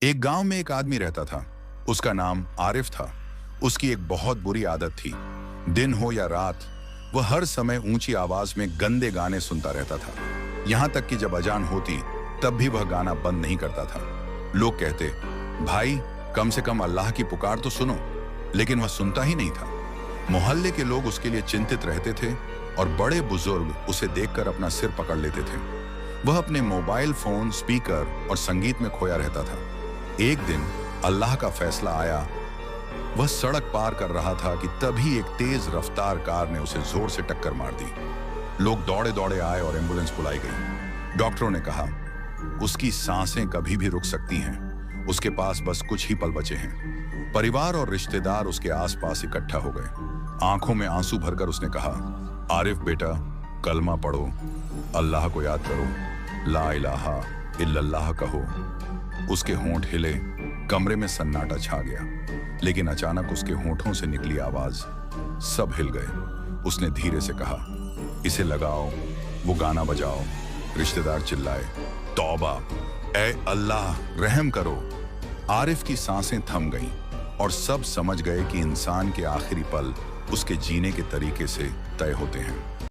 एक गांव में एक आदमी रहता था। उसका नाम आरिफ था। उसकी एक बहुत बुरी आदत थी। दिन हो या रात, वह हर समय ऊंची आवाज में गंदे गाने सुनता रहता था। यहां तक कि जब अजान होती तब भी वह गाना बंद नहीं करता था। लोग कहते, भाई कम से कम अल्लाह की पुकार तो सुनो, लेकिन वह सुनता ही नहीं था। मोहल्ले के लोग उसके लिए चिंतित रहते थे और बड़े बुजुर्ग उसे देखकर अपना सिर पकड़ लेते थे। वह अपने मोबाइल फोन, स्पीकर और संगीत में खोया रहता था। एक दिन अल्लाह का फैसला आया। वह सड़क पार कर रहा था कि तभी एक तेज रफ्तार कार ने उसे जोर से टक्कर मार दी। लोग दौड़े दौड़े आए और एम्बुलेंस बुलाई गई। डॉक्टरों ने कहा, उसकी सांसें कभी भी रुक सकती हैं, उसके पास बस कुछ ही पल बचे हैं। परिवार और रिश्तेदार उसके आसपास इकट्ठा हो गए। आंखों में आंसू भरकर उसने कहा, आरिफ बेटा, कलमा पढ़ो, अल्लाह को याद करो, ला इलाहा इल्लल्लाह कहो। उसके होंठ हिले, कमरे में सन्नाटा छा गया। लेकिन अचानक उसके होंठों से निकली आवाज, सब हिल गए। उसने धीरे से कहा, इसे लगाओ, वो गाना बजाओ। रिश्तेदार चिल्लाए, तौबा, ऐ अल्लाह रहम करो। आरिफ की सांसें थम गईं और सब समझ गए कि इंसान के आखिरी पल उसके जीने के तरीके से तय होते हैं।